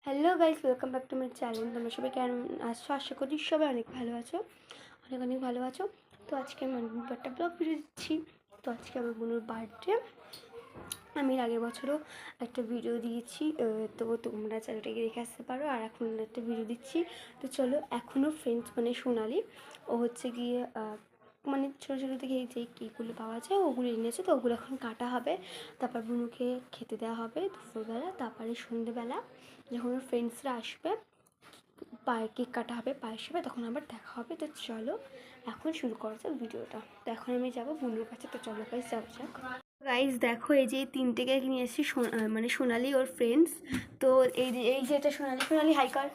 Hello guys, welcome back to my channel. তোমরা সবাই কেমন আছো? আশা করি সবাই অনেক ভালো আছো, অনেক অনেক ভালো আছো। তো আজকে আমি একটা ব্লগ ভিডিও দিচ্ছি। তো আজকে আমার বোনের বার্থডে। আমি এর আগের বছরও একটা ভিডিও দিয়েছি, তো তোমরা চ্যানেলটাকে দেখে আসতে পারো। আর এখন একটা ভিডিও দিচ্ছি। তো চলো, এখনও ফ্রেন্ডস মানে সোনালি ও হচ্ছে গিয়ে মানে ছোটো ছোটো থেকে যে কেকগুলো পাওয়া যায় ওগুলো এনেছে। তো ওগুলো এখন কাটা হবে, তারপর বুনুকে খেতে দেওয়া হবে দুপুরবেলা। তারপরে সন্ধ্যেবেলা যখন ওর ফ্রেন্ডসরা আসবে কেক কাটা হবে, পায়েস হবে, তখন আবার দেখা হবে। তো চলো এখন শুরু করা যাক ভিডিওটা। তো এখন আমি যাবো বুনুর কাছে। তো চলো গাইস যাওয়া যাক। গাইস দেখো, এই যে তিনটে কেক নিয়ে এসেছি, মানে সোনালি ওর ফ্রেন্ডস। তো এই যেটা সোনালি হাই কর,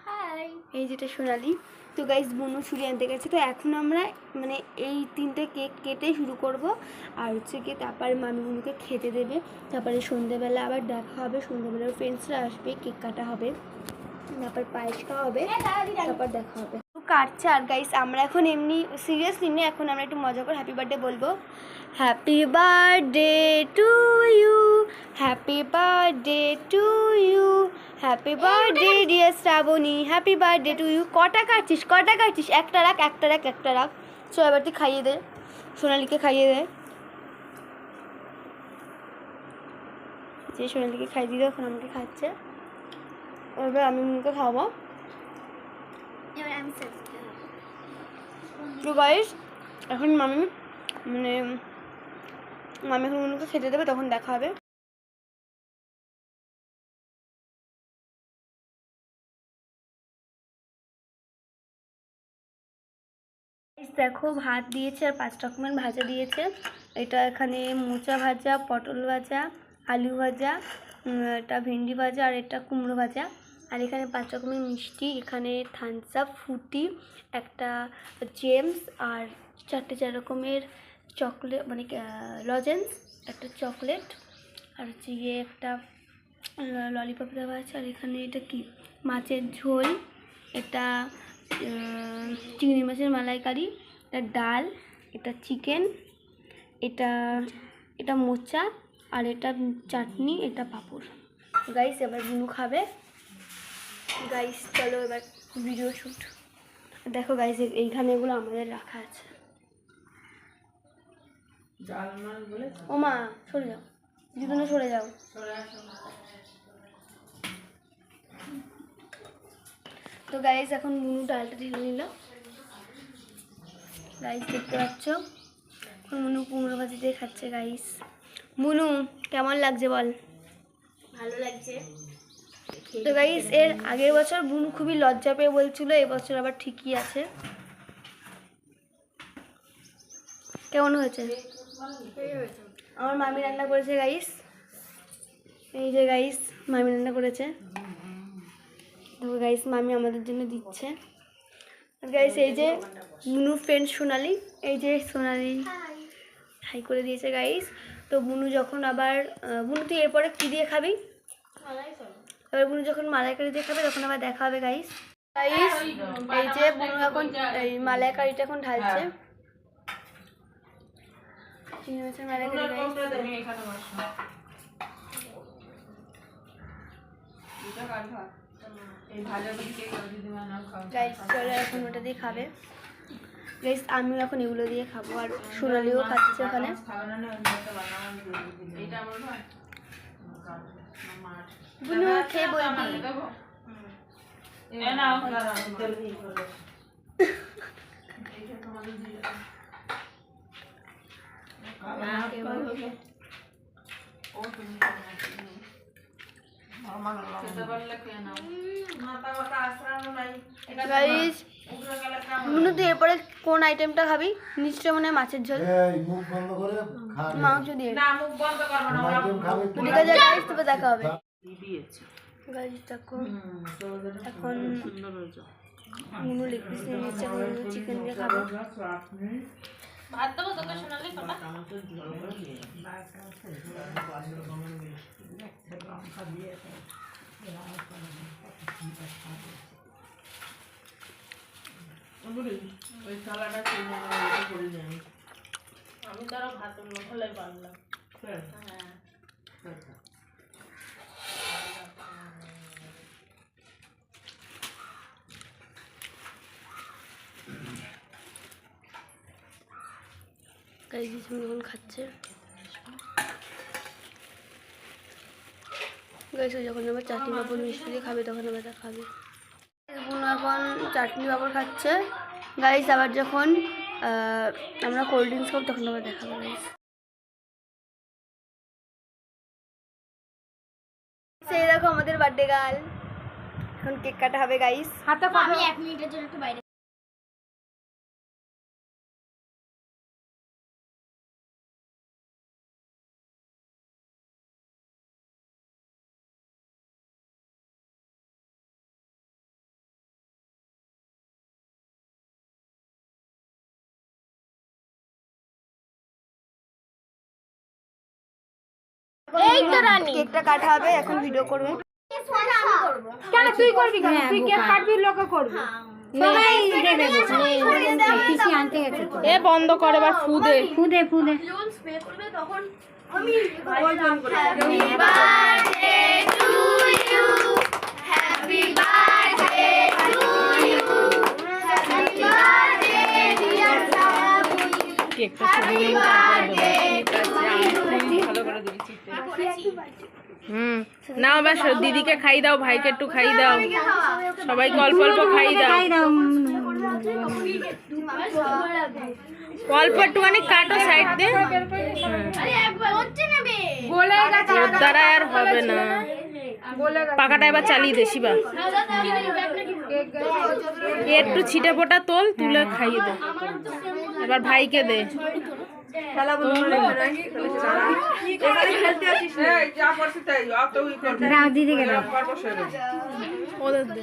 হাই। এই যেটা সোনালি। তো গাইস বুনু ছুরি আনতে গেছে। তো এখন আমরা মানে এই তিনটে কেক কেটে শুরু করব। আর হচ্ছে কি তারপরে মামি বুনুকে খেতে দেবে। তারপরে সন্ধ্যেবেলা আবার দেখা হবে, সন্ধ্যেবেলা ওর ফ্রেন্ডসরা আসবে, কেক কাটা হবে, তারপর পায়েস খাওয়া হবে, তারপর দেখা হবে। কাটছে। আর গাইস আমরা এখন এমনি সিরিয়াসলি নিয়ে এখন আমরা একটু মজা করে হ্যাপি বার্থডে বলবো। Happy birthday to you, happy birthday to you, happy birthday dear Shrabani, happy birthday to you. কটা কাটছিস? একটা রাখ, একটা রাখ। চল এবার তুই খাইয়ে দে, সোনালিকে খাইয়ে দে। যে সোনালিকে খাইয়ে দিল, এখন আমাকে খাচ্ছে। এবার আমি মুখে খাওয়াবো। তো গাইস এখন মামি এখন উনুকে খেতে দেবে, তখন দেখা হবে। দেখো ভাত দিয়েছে আর 5 রকমের ভাজা দিয়েছে। এটা এখানে মোচা ভাজা, পটল ভাজা, আলু ভাজা, এটা ভেন্ডি ভাজা, আর এটা কুমড়ো ভাজা। আর এখানে 5 রকমের মিষ্টি, এখানে থামস আপ, ফ্রুটি, একটা জেমস, আর 4 রকমের চকলেট মানে লজেন্স, একটা চকলেট, আর হচ্ছে গিয়ে একটা ললিপপ দেওয়া আছে। আর এখানে এটা কি মাছের ঝোল, এটা চিংড়ি মাছের মালাইকারি, এটা ডাল, এটা চিকেন, এটা এটা মোচা, আর এটা চাটনি, এটা পাঁপড়। গাইস এবার বুনু খাবে। গাইস চলো এবার ভিডিও শ্যুট। দেখো গাইস এইখানে এগুলো আমাদের রাখা আছে। ও মা সরে যাও, দিদুনা সরে যাও। তো গাইস এখন বুনু ডালটা ঢেলে নিল। গাইস দেখতে পাচ্ছ এখন বুনু কুমড়ো ভাজি দিয়ে খাচ্ছে। গাইস বুনু কেমন লাগছে বল? ভালো লাগছে। তো গাইস এর আগের বছর বুনু খুবই লজ্জা পেয়ে বলছিল, এবছর আবার ঠিকই আছে। কেমন হয়েছে? আমার মামি রান্না করেছে গাইস, এই যে গাইস মামি রান্না করেছে। তো গাইস মামি আমাদের জন্য দিচ্ছে। গাইস এই যে বুনু ফ্রেন্ড সোনালি, এই যে সোনালি হাই করে দিয়েছে গাইস। তো বুনু যখন আবার বুনু তুই এরপরে কী দিয়ে খাবি? এবার বুনু যখন মালাইকারি দিয়ে খাবে তখন আবার দেখা হবে গাইস। গাইস এই যে বুনু এখন এই মালাইকারিটা এখন ঢালছে। চিংড়ি মাছের মালাইকারি গাইস চলো এখন ওটা দিয়ে খাবে। গাইস আমিও এখন এগুলো দিয়ে খাবো, আর সোনালিও খাচ্ছে ওখানে। বুনু খেয়ে বলবি। গাইস বুনু তুই এরপরে কোন আইটেমটা খাবি? নিশ্চয় মনে হয় মাছের ঝোল, মাংস দিয়ে। ঠিক আছে গাইস, তবে দেখা হবে। গাইস দেখো এখন বুনু লেগ পিস নিয়ে নিচ্ছে, চিকেন দিয়ে খাবে। ভাত দেবো তোকে সোনালি কটা? আমি তো আরো ভাত মশলাই বানলাম। হ্যাঁ গাইস জিসিম যখন খাচ্ছে গাইস যখন আবার চাটনি পাঁপড় মিষ্টি দিয়ে খাবে তখন আবার তা খাবে। বুনু এখন চাটনি পাঁপড় খাচ্ছে গাইস। আবার যখন আমরা কোল্ড ড্রিঙ্কস খাবো তখন আবার দেখাবো গাইস। সেই দেখো আমাদের বার্থডে গার্ল, এখন কেক কাটা হবে গাইস। আমি 1 মিনিটের জন্য একটু বাইরে। এই তো রানী, কেকটা কাটা হবে, এখন ভিডিও করবে। কেন তুই করবি কেন? তুই কেক কাটবি, লোকে করবি। সবাই দেবে পিসি আনতে গেছে তো। এ বন্ধ করে এবার ফুদে ফুদে ফুদে যখন স্প্রে করবে তখন আমি happy birthday to you, happy birthday to you, happy birthday dear Sabi, কেকটা সরিয়ে তারপরে ভালো করে দিয়েছি। নাও ব্যাস দিদিকে খাই দাও, ভাইকে একটু খাই দাও, সবাইকে অল্প অল্প খাই দাও, অল্প একটুখানি কাটো সাইড দিয়ে। ওর দ্বারা আর হবে না, পাকাটা এবার চালিয়ে দে শিবা, একটু ছিটে ফোটা তোল, তুলে খাইয়ে দে, এবার ভাইকে দে। ওদের দে।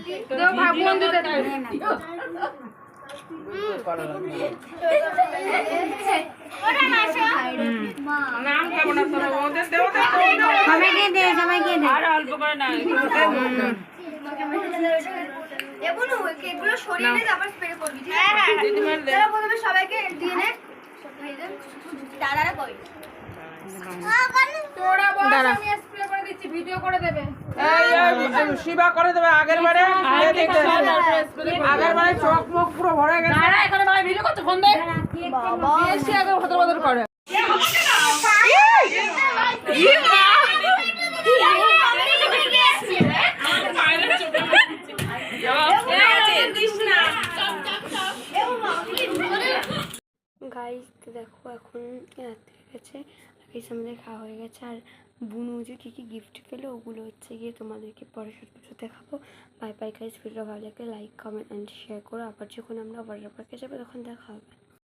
সবাইকে দে সবাইকে দে আর অল্প করে না, এগুলো কেকগুলো সরিয়ে নে, তারপর স্প্রে করবি, ঠিক আছে? চলো প্রথমে সবাইকে দিয়ে নে। দাদারা কই? শিবা করে দেবে। আগের বারে চোখ মুখ পুরো ভরে গেছে। গাইস দেখো এখন রাত্রি গেছে, গাইস আমাদের খাওয়া হয়ে গেছে। আর বুনু যে কী কী গিফট পেলো ওগুলো হচ্ছে গিয়ে তোমাদেরকে পরে সব দেখাবো। বাই বাই গাইস, ভিডিও ভালো লাগলে লাইক কমেন্ট অ্যান্ড শেয়ার করো। আবার যখন আমরা ওয়াটার পার্কে যাবো তখন দেখা হবে।